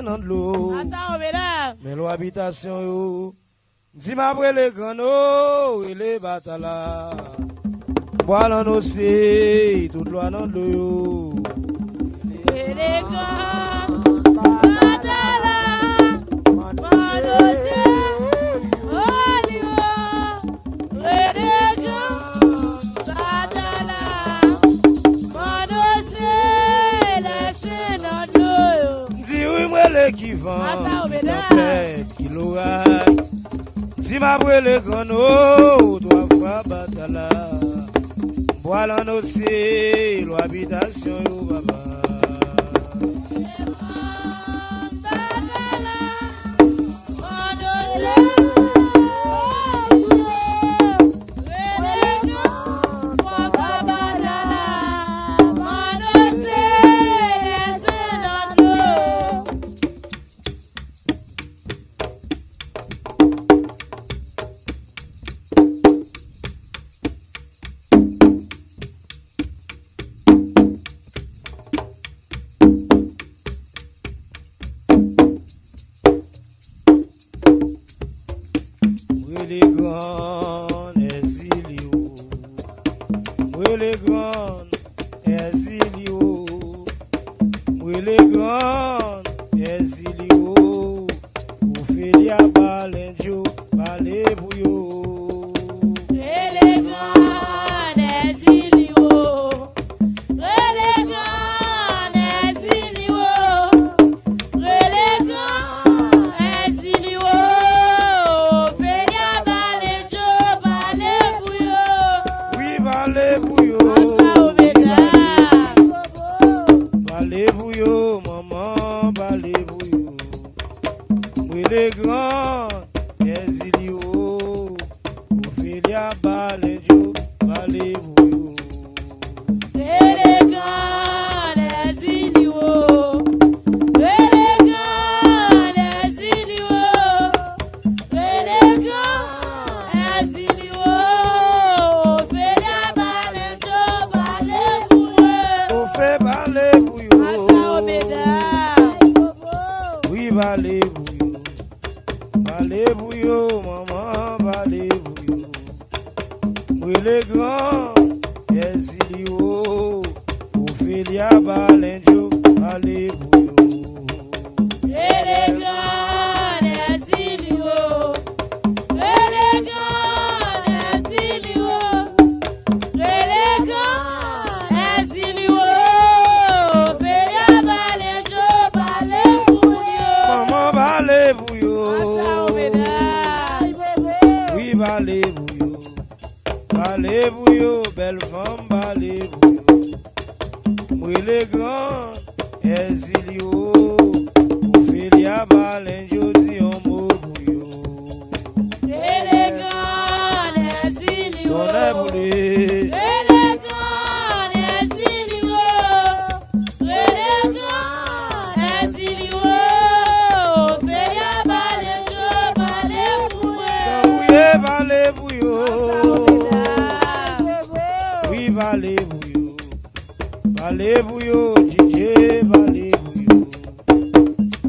dans l'eau. Mais l'habitation yo. Dis m'après les grano et les batala. Bois dans l'océan, toute loi dans l'eau. Et les grands batala. Bois dans l'océan, oh Lio. Et les grands batala. Bois dans l'océan, laissez dans l'eau. Dis oui moi les qui vend. Qui l'oreille. Si ma brûle grano, trois fois batala. Bois dans l'océan, l'habitation yo baba. Les grands exilio, les grands exilio, les grands exilio, ou felia balenjo, balé bouyo. Les grands exilio, les grands exilio, les grands exilio. Balé-bouyo, maman, balé-bouyo. Les grands exilio, Ophélia balenjo, balé-bouyo. Les grands exilio, les grands exilio, les grands exilio, Ophélia balenjo, balé-bouyo. Ophélia balé-bouyo. Oui, balé-bouyo. Balé-bouyo, maman, balé-bouyo. Oui, les grands exilio, Ophélia balenjo, balé-bouyo. Les grands exilio, les grands exilio, les grands exilio, Ophélia balenjo, balé-bouyo. Maman, balé-bouyo. Oui, balé-bouyo. Balé-bouyo, belle femme, balé-bouyo. Oui, les grands exilio, Ophélia balenjo, di on bouyo. Les grands exilio, Don est boulé. les grands exilio, les grands exilio, Ophélia balenjo, balé-bouyo. Oui, balé-bouyo. Oui, balé-bouyo. Balé-bouyo, DJ, balé-bouyo.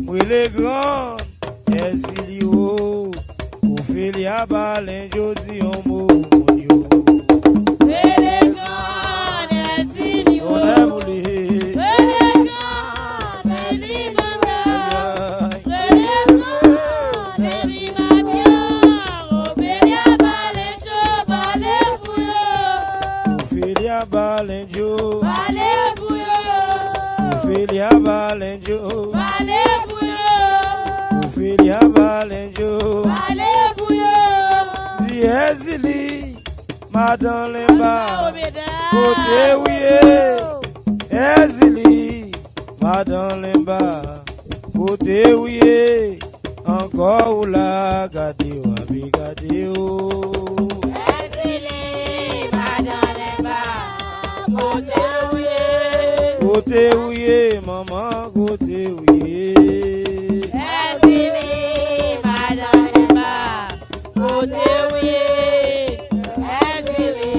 Oui, les grands exilio, Ophélia balenjo, di on bouyo. Les grands exilio, Don est boulé. les grands célibataires, les grands célibataires, Ophélia balenjo, balé-bouyo. Ophélia balenjo. Balé-bouyo, Ophélia balenjo. balé-bouyo, Ophélia balenjo. balé-bouyo. Di exili, madame Lemba. Côté Obeda, ouye, exili, madame Lemba. Côté ouye, encore ou la gade ou abi gade ou. exilé, madame Lemba. Côté ouye, Côté ouye, maman, côté ouye. exilé, madame Lemba. Côté ouye, exilé,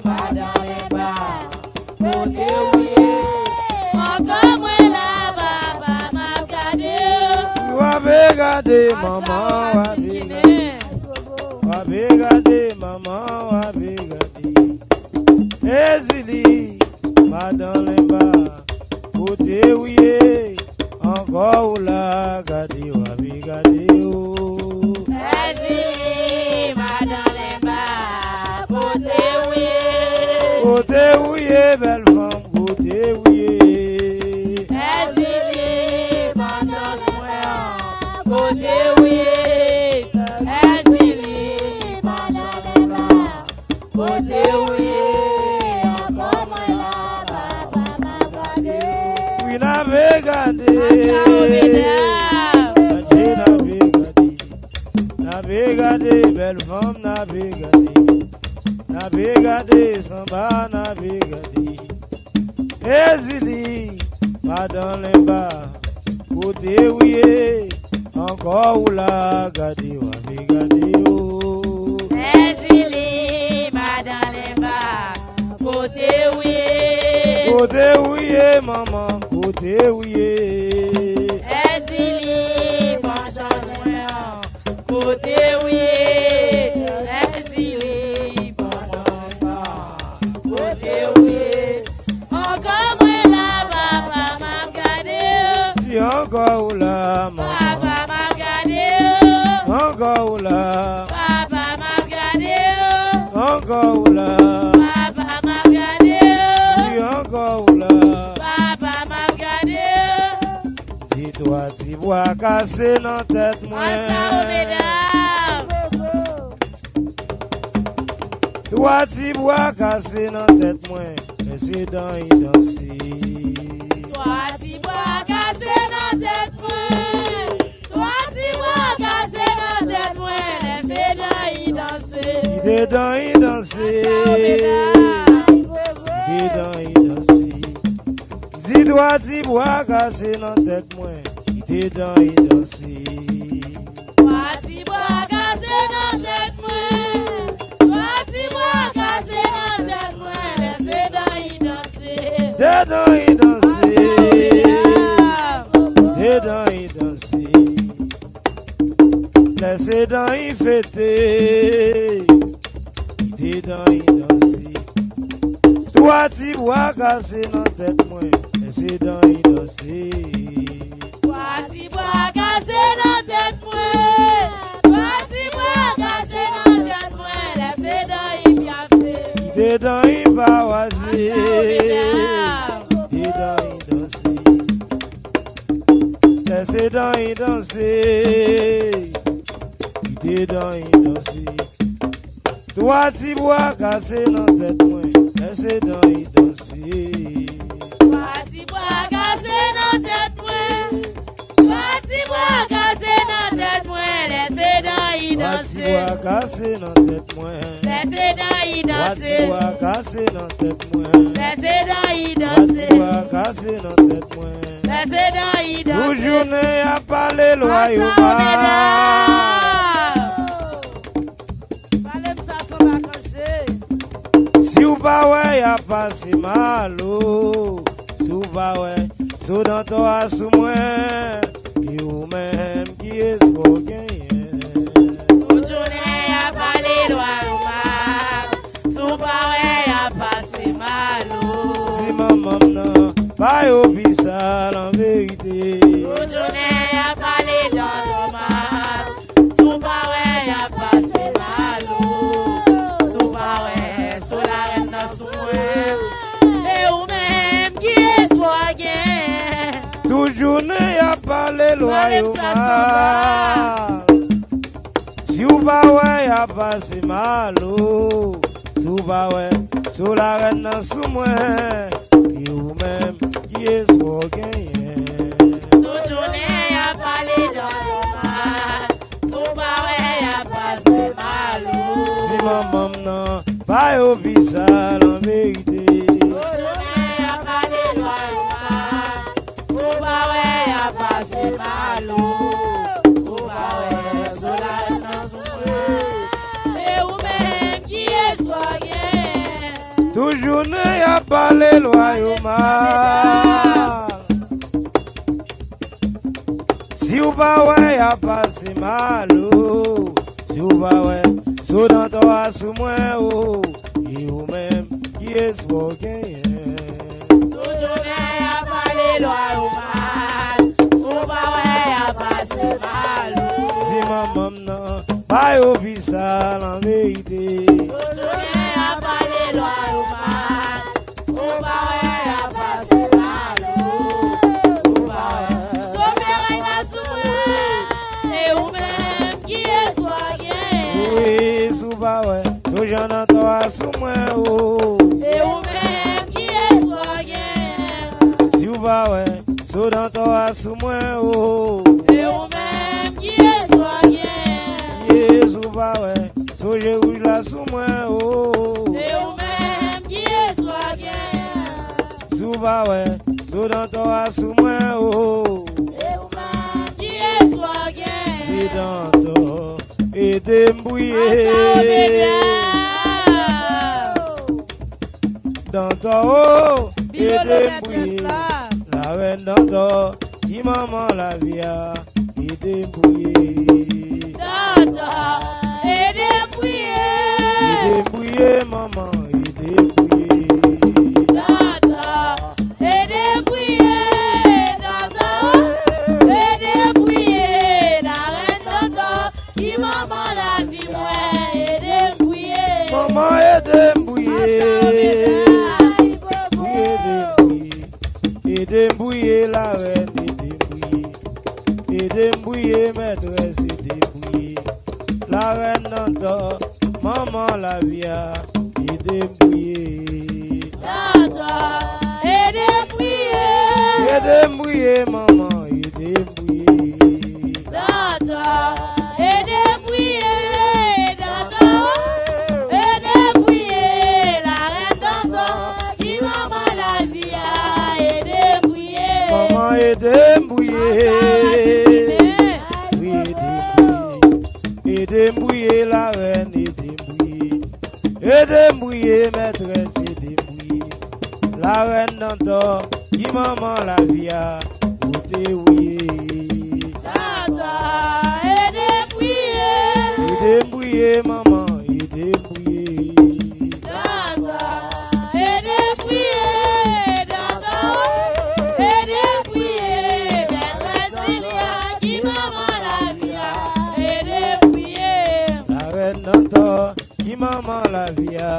madame Lemba. Côté ouye, encore moi là-bas, ma gade. gade maman, wabe gade maman, wabe gade. Ezili, madame Lemba, côté ouye, encore ou la gade, wabe gade oh. Ezili, madame Lemba, côté ouye. Côté ouye, belle femme, côté ouye. Ezili, bonne chance moi, côté ouye. Ezili, bonne chance moi, côté ouye. Encore moi là, papa m'a gardé. Oui, n'avez gardé. N'avez gardé, belle femme, n'avez gardé. N'avez gardé, samba, n'avez gardé. Ezili, madame Lemba, côté ouye, encore ou la gardé, n'avez gardé oh. Ezili, madame Lemba, côté ouye. Côté ouye, maman, côté ouye. Ezili, bonne chance moi, côté ouye. Ezili, bonne chance côté ouye. Encore moi là, papa m'a gardé. Si encore ou la, maman, Papa m'a gardé. encore ou la, Papa m'a gardé. encore ou la, Papa m'a gardé. si encore ou la. Papa m'a gardé. Dis-toi, si bois cassé dans tête moi. Massa au mesdames. Toi, si bois cassé dans tête moi. Laissez dans y danser. Toi, si bois cassé dans tête moi. Toi, si bois cassé dans tête moi. Laissez dans y danser. Il est dans y danser. Massa au mesdames. Il est dans y danser. Dis-toi, si bois cassé dans tête moi. Il est dans y danser. Toi, si bois cassé dans tête moi. Toi, si bois cassé dans tête moi. Laissez dans y danser. Dedans y danser. Dedans y danser. Laissez dans y fêter. Dedans y danser. Toi, tu bois cassé dans tête moi. Laissez dans y danser. Toi, si bois cassé dans tête moi. Toi, si bois cassé dans tête moi. Laissez dans y bien fait. Dedans y bawaser. Dedans y danser. Laissez dans y danser. Dedans y danser. Toi, tu bois cassé dans tête moi. Laissez dans y danser. Toi, si bois cassé dans tête moi. Toi, si bois cassé dans tête moi. Laissez dans y Toi, tu danser. bois cassé dans tête moi. Laissez dans y Toi, tu danser. bois cassé dans tête moi. Laissez dans y Toi, danser. tu bois cassé dans tête moi. Laissez dans y danser. Toujours n'est à parler loyalement. Parlez-moi ça sans vacances. Si ou pas ouais, y'a pas si mal. Si ou pas ouais, sous dans toi, sous moi. Et ou même qui est pour gagner. Aujourd'hui, y'a pas les lois humains. Sous pareil, y'a pas si malo. Si maman non, pas au bissal en vérité. Aujourd'hui, y'a pas les lois humains. Sous pareil, y'a pas si malo. Sous pareil, sous la reine dans sous moi. Et ou même qui est soigné. Toujours n'est à parler loyalement. Si ou pas ouais, y'a pas si mal. Si ou pas ouais, sous la reine sous moi. Et ou même qui est pour gagner. Aujourd'hui, y'a pas les lois humains. Sous pareil, y'a pas si malo. Si maman non, pas au bissal en vérité. Aujourd'hui, y'a pas les lois humains. Sous pareil, y'a pas si malo. Sous pareil, sous la reine dans sous moi. Et ou même qui est soigné. Toujours n'est à parler loyalement. Si ou pas ouais, y a passé mal, oh. Si vous va, ouais, so dans toi, sous moi, oh. Et ou même, qui est soit gagné. Toujours y a pas les lois ou mal. Souvent, ouais, y a passé mal, oh. Si maman, non, pas officiel en vérité. Toujours y a pas les lois ou mal. Souvent, ouais, y a passé mal, oh. Souvent, ouais. Sauver règne la souffrance. Et ou même qui est soit gagné. Oui, souvent, ouais, so j'en entends sous moi, oh. Et ou même qui est soit gagné. Si vous va, ouais, so dans toi, sous moi, oh. Et ou même qui est soit gagné. Yes, ou va, ouais, so je rouge là sous moi, oh. Et ou même qui est soit gagné. Sous va, ouais, so dans toi, sous moi, oh. Et ou même qui est soit gagné. Et dans toi, et débrouiller. Dans toi, oh, et débrouiller. La reine dans toi, qui maman la via, et débrouiller. Tata, et dépouiller. Débrouiller, maman, et débrouiller. Tata, et dépouiller. Tata, et dépouiller. La reine Tata, qui maman la vie, moi, et dépouiller. Maman, et débrouiller. Et débrouiller la reine, et débrouiller maîtresse, et débrouiller la reine d'Antor, maman la via, et débrouiller. Tata, et dépouiller. Et débrouiller maman, et débrouiller. Tata, et dépouiller. Tata, et dépouiller. La reine d'Antor, qui maman la vie, et dépouiller. Maman, et débrouiller. Oui, et débrouiller la reine, et débrouiller maîtresse, et débrouiller la reine d'Antor, qui maman la via, ou te ouiller. Tata, et dépouiller. Et débrouiller maman, et débrouiller. Tata, et dépouiller. Tata, et dépouiller. Maîtresse Sylvia, qui maman la vie, et dépouiller. La reine d'Antor, qui maman la via,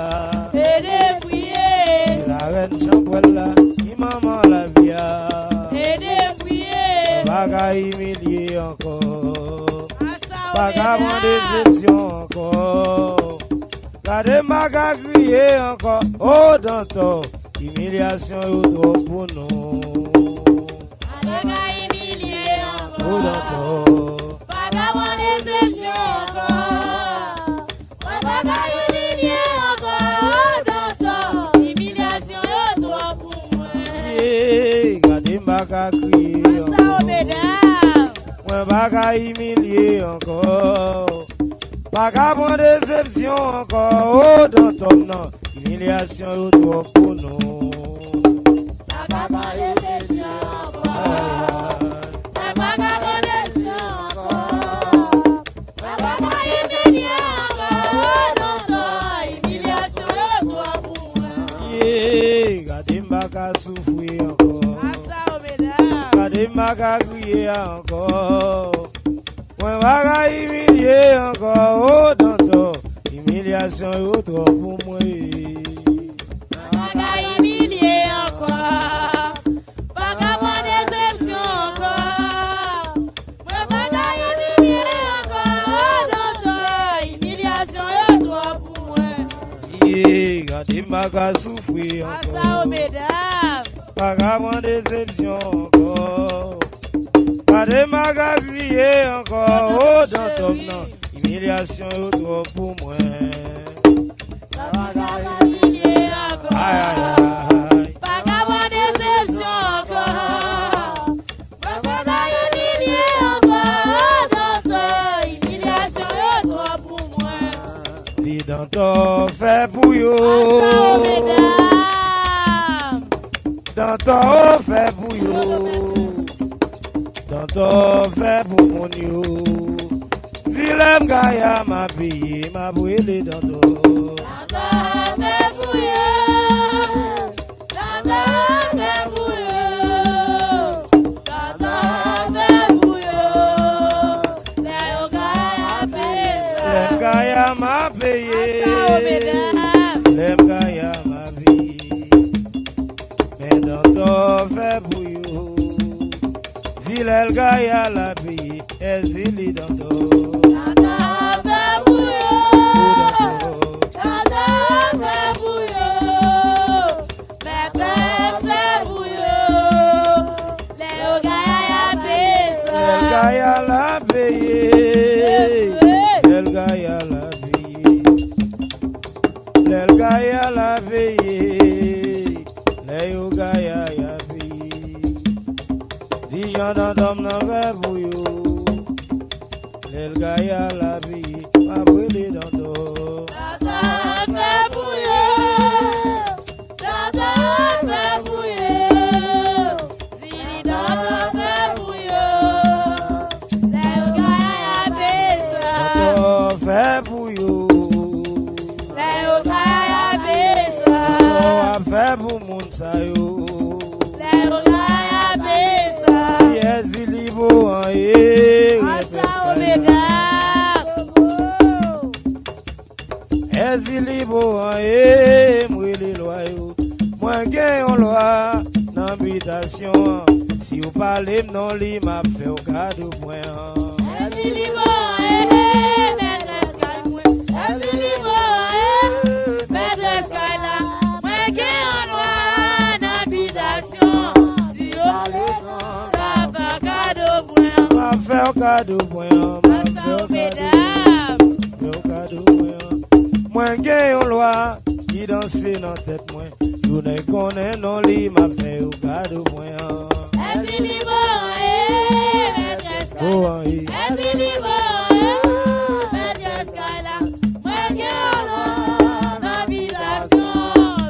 Et dépouiller. la reine Chambrella, qui maman la via, Et dépouiller. pas qu'à humilier encore. Asa Pas qu'à Obeda. prendre déception encore. Gardez ma qu'à crier encore. Oh, d'Antor, humiliation est trop pour nous. Avec un humilié Oh, encore. d'Antor. Pas d'avoir déception encore. Pas humilié encore. D'antan. Humiliation est trop pour moi. Yeah, gardez ma qu'à crier Asa encore. Obeda. Moi, pas qu'à humilier encore. Pas qu'à prendre déception encore. Oh, d'Antor, non. Humiliation est trop pour nous. Pas d'avoir déception encore. Aïe, Pas d'avoir déception encore. Pas humilié encore. D'antan. Humiliation est trop pour moi. aïe. Yeah, gardez ma qu'à souffrir encore. Asa Obeda. Gardez ma qu'à crier encore. Moi, pas qu'à humilier encore. Oh, d'Antor, humiliation est trop pour moi. Pas humilié encore. Pas avoir déception encore. Pas humilié encore. D'antan. Humiliation est trop pour moi. Yeah, gardez ma qu'à souffrir Asa encore. Obeda. Pas qu'à prendre déception encore. Gardez ma qu'à crier encore. Oh, d'Antor, non, humiliation est trop pour moi. Pas humilié encore. Aïe, aïe, aïe. Pas avoir déception encore. Pas humilié encore. D'antan. Humiliation est trop pour moi. Si d'Antor fait pour yo. Asa Obeda. D'Antor fait pour yo. to fait pour mon yo. Dilem gaya ma paye, ma brûlé dans to. Tata fait pour yo. Tata fait pour yo. Tata fait pour yo. Les gaya paye. Lem gaya ma paye. Lem gaya ma paye. Mais dans to fait pour yo. Dilem gaya la paye, ezili dans to. Tata fait pour yo. Tata fait pour yo. Maîtresse fait pour yo. Les gaya paye. El gaya la paye. El gaya la paye. El gaya la paye. Le gaya ya paye. Vision dans dom nan ve pour yo. El gaya la paye. Ma brûlé dans to. Tata fait pour yo. Tata fait pour yo. Si tata fait pour yo. Les gaya paye. To fait pour yo. Les gaya paye. To a fait pour moun sa yo. Les gaya paye. Yes, libo an ye. Asa omega. Yes, libo an ye. Mwele lwa yo. Mwen gen yon lwa nan habitation. Si ou pale non li m'a fait au cadeau point. Esi libo maîtresse kay mwen. Esi libo maîtresse kay la. Mwen gen an lwa nan habitation. Si yo la fa cadeau point. M'a fait au cadeau point. M'a Asa fait au omega. cadeau point. Mwen gen yon lwa qui danse nan tête mwen. Yo ne konnen non li m'a fait au cadeau point. Esi libo maîtresse kay Oh la. an ye. Esi libo maîtresse kay la. Mwen gen an lwa nan habitation.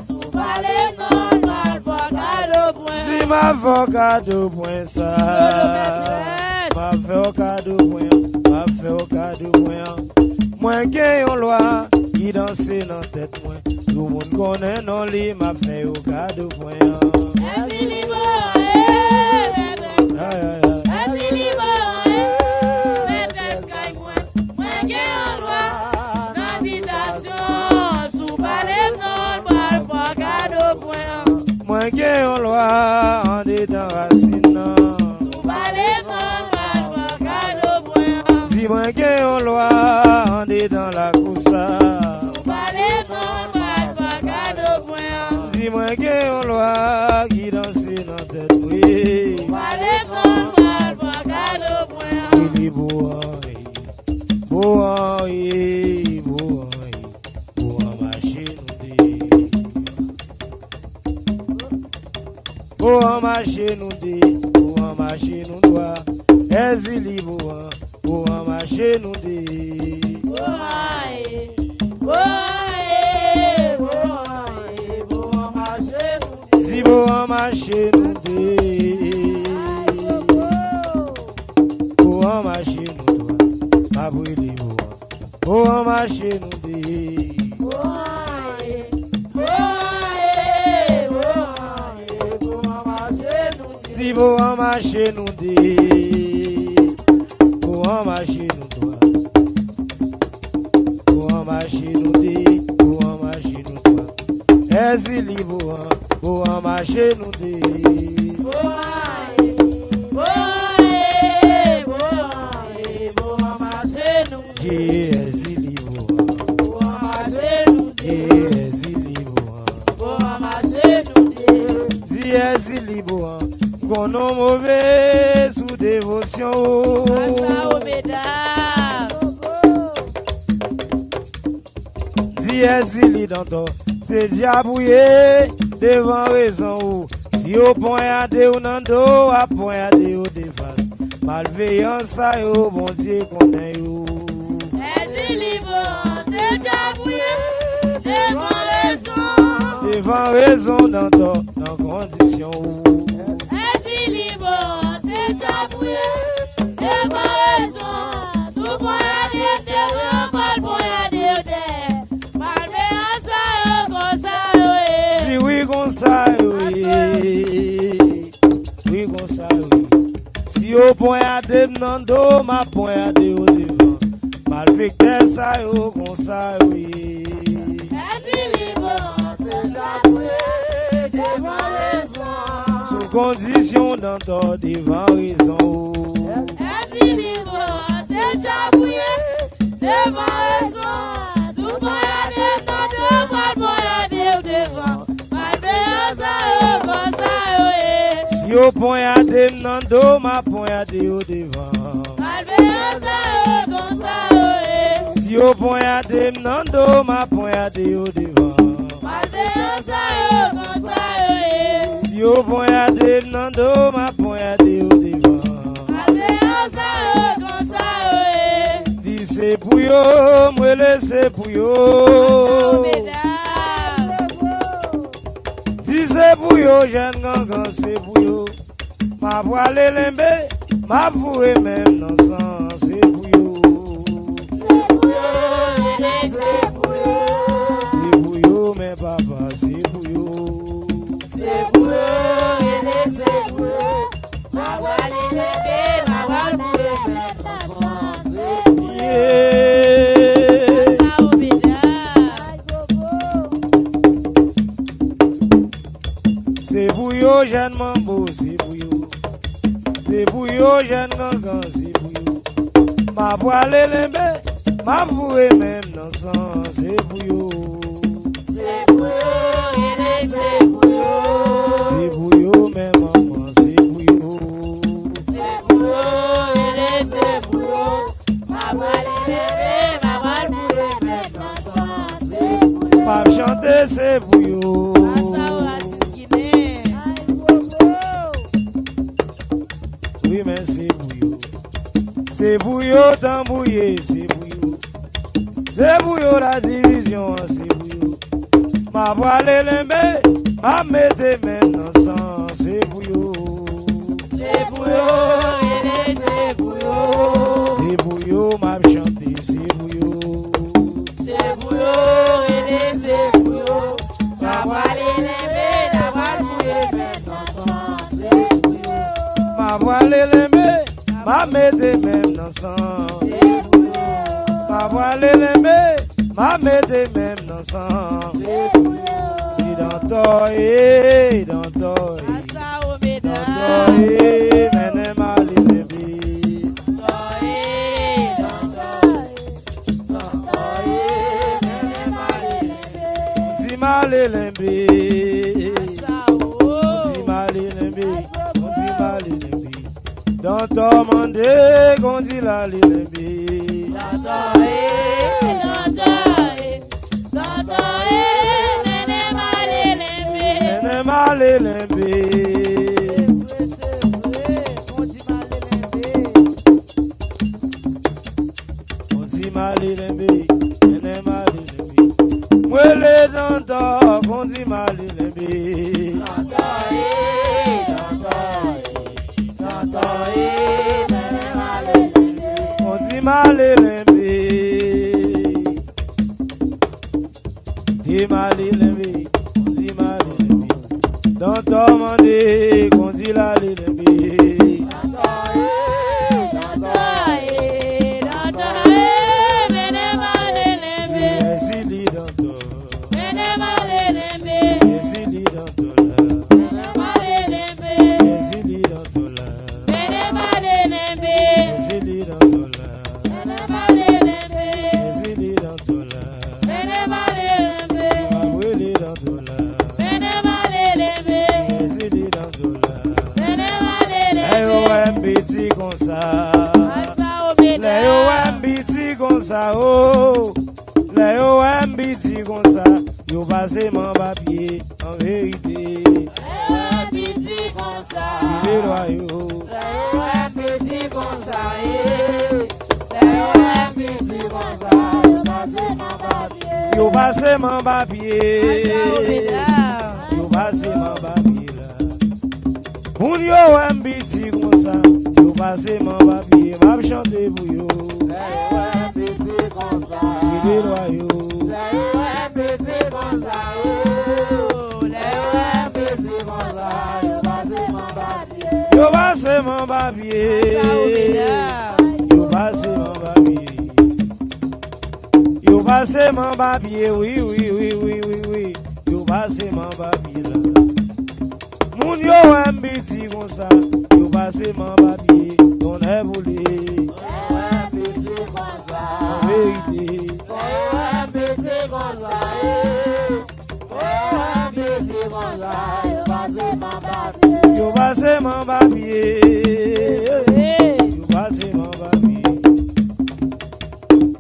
Sou pale non mal fa cadeau point. Si m'a fait au cadeau point ça. maîtresse. M'a fait au cadeau point. M'a fait au cadeau point. Mwen gen yon lwa qui danse nan tête mwen. Tout moun konnen non li m'a fait au cadeau point. Esi libo maîtresse. Ay ay ay. Esi libo maîtresse kay mwen. Mwen gen an lwa nan habitation. Sou pale non mal fa cadeau point. Mwen gen yon lwa an dedan racine nan. Sou pale non mal fa cadeau point. Si mwen gen yon lwa an dedan la kousa. Sou pale non mal fa cadeau point. Si mwen gen yon lwa qui danse nan tête mwen. Pale non mal fa cadeau point. Il est beau an ye. Beau an ye. Beau an ye. Beau an marché nou de. Beau an marché nou de. Beau an marché nou doa. Ezili beau an. Beau an marché nou de. Boae, boae, boae, boa marché nou. Si beau an marché nou de. Beau an marché nou doa. Ma brûlé beau an. Beau an marché nou de. Boae, boae, boae, boa marché nou. Si beau an marché nou de. Beau an marché nou doa. Beau an marché nou de. Beau an marché nou doa. Ezili beau an. Beau an marché nou de. Boae, boae, boae, boa marché nou. Qui ezili beau an. Boa marché nou. Qui ezili beau an. Boa marché nou. Si ezili beau an. Konon mauvais sous dévotion. Asa omega. Si ezili dans ton, c'est diabouillé devant raison ou. Si au poignardé ou nan do, à poignardé ou défense. Malveillance ça yo, bon Dieu connaît yo. Ezili bon, c'est diabouillé devant raison. Devant raison dans ton, dans condition ou. Ezili bon, c'est diabouillé Si au point à des nando, ma point à des au devant. Mal fait que ça yo comme ça oui. Sous condition d'entendre devant raison. C'est Jabouye devant raison. Sous boyade nando, mal boyade devant. Mal fait comme ça oui. Si au point à des nando, ma point à des au devant. Si au point à des nando, ma point à des au devant. Si au point à des nando, ma point à des au devant. Dis c'est pour yo, moi laisse pour yo. Dis c'est pour yo, jeune gangan, c'est pour yo. Ma voile lembe, ma vouée même dans sang, c'est pour yo. C'est pour yo, mais papa, c'est pour yo. C'est pour yo, c'est pour yo. Ma voile lembe, ma voile vouée même dans sang, c'est pour yo. C'est pour yo, jeune mambo, c'est pour yo. C'est pour yo, jeune gangan, c'est pour yo. Ma voile lembe, ma vouée même dans sang, c'est pour yo. C'est pour yo, c'est pour yo. C'est pour yo, mais maman, c'est pour yo. C'est pour yo, c'est pour yo. Ma voile lembe, ma voile vouée même dans sang, c'est pour yo. Ma chanter, c'est pour yo. Oui, mais c'est pour yo. C'est pour yo, tambouillé, c'est pour yo. C'est pour yo, la division, c'est pour yo. Ma voile lembe, ma mette même dans sang, c'est pour yo. C'est pour yo, c'est pour yo. C'est pour yo, ma chanter, c'est pour yo. C'est pour yo, c'est pour yo. Ma voile lembe, ma voile vouée même dans sang, c'est pour yo. Ma voile lembe, ma mette même dans sang. C'est pour yo. Ma voile lembe, ma mette même dans sang. C'est pour yo. Dans toi, dans toi, Asa obeda. dans toi, mene mali lembe. Di mali lembe. Di mali lembe. Di mali lembe. Dans toi, mande, qu'on dit la lembe. Mene mali lembe. Mali lembe, ene mali lembe. Mwele danto, kondi mali lembe. Kondi mali lembe. Di mali lembe, kondi mali lembe. Danto mande, kondi lali lembe. Les OMBT comme ça, yo passé mon papier en vérité. Petit comme ça. Il est loyaux. Petit comme ça. Petit comme ça. Yo passé mon papier. Yo passé mon papier là. Moun yo OMBT comme ça, yo passé mon papier. M'a chanter pour yo. Il est loyaux. Yo passe mon papier. Yo passe mon papier. Yo passe mon papier, oui, oui, oui, oui, oui, oui. Yo passe mon papier là. Moun yo aime petit comme ça. Yo passe mon papier. On est voulu. Vérité. Yo passe mon papier. Yo passe mon papier.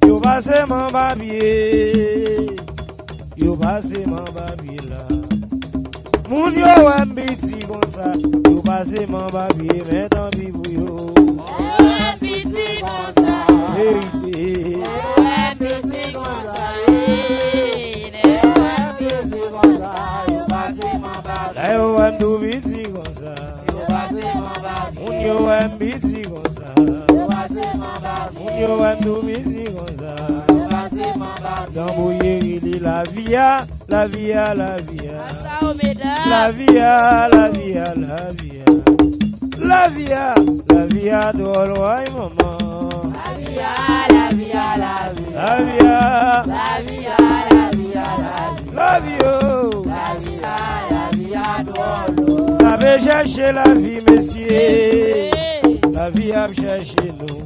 Yo passe mon papier. Yo passe mon papier là. Moun yo aime petit comme ça. Yo passe mon papier. Mais tant pis pour yo. Petit comme ça. Vérité. Petit comme ça. Là yo aime tout petit comme ça. Moun yo aime petit comme ça. Moun yo aime tout petit comme ça. Dambouye il la via, la via, la via. La via, la via, la via. La via, la via d'Oloy maman. La via, la via, la via. La via, La via, la via, la via. la via. La via d'Olo. La vie chercher la vie, messieurs. La vie a cherché nous.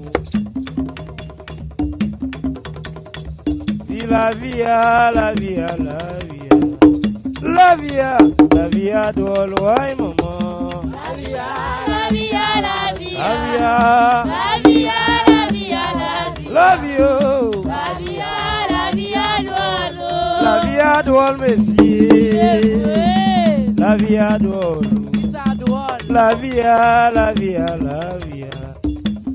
Dis la via, la via, la via. La via, la via d'Oloy maman. La via, la via, la via. La via, La via, la via, la via. la via. La via, la via d'Olo. La via d'Ol, messieurs. La via d'Ol. La via, la via, la via.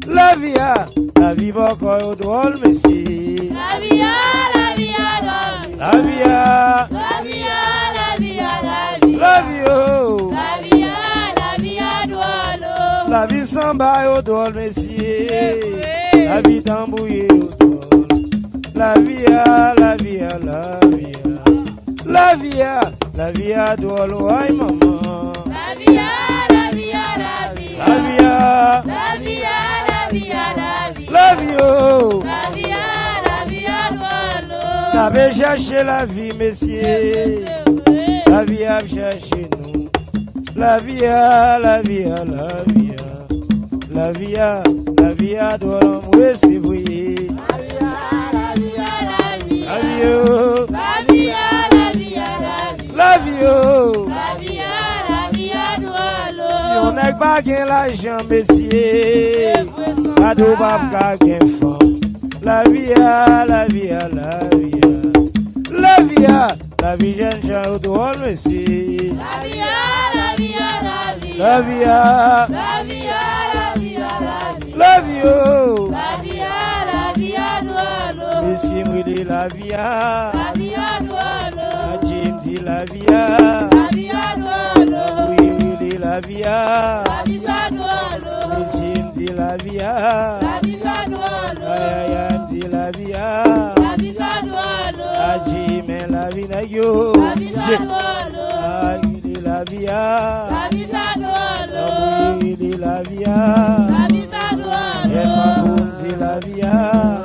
La via, la vie beaucoup d'Ol, messieurs. La via, la via d'Olo. La via, La via, la via, la via. la via. La via, la via d'Olo. La vie s'en bat au dol, messieurs. La vie t'embouille au dol. La via, la via, la via. La via, la via d'ol, ouais, maman. La via, la via, la via. La via, La via, la via, la via. la via. La via, la via d'Olo. La vie chercher la vie, messieurs. La vie a cherché nous. La via, la via, la via. La via, la via d'ol, oui, c'est vrai. La via, la via, la via. La via, La via, la via, la via. la via. La via, la via d'Olo. On n'est pas gain l'argent, messieurs. Pas de bab gain femme. La via, la via, la via. La via, la vie jeune gens au drôle, messieurs. La via, la via, la via. La via, La via, la via, la via. la via. La via, la via d'Olo. Messieurs, me dit la via. La via d'Olo. Jim dit la via. La via d'Olo. Oui, me dit la via. La via d'Olo. Messieurs, me dit la via. La via d'Olo. Aïe, aïe, me dit la via. La via d'Olo. Jim et la vie na yo. La via d'Olo. Aïe, il est la via. La via d'Olo. Oui, il est la via. La via Et ma d'Olo. boum, c'est la via.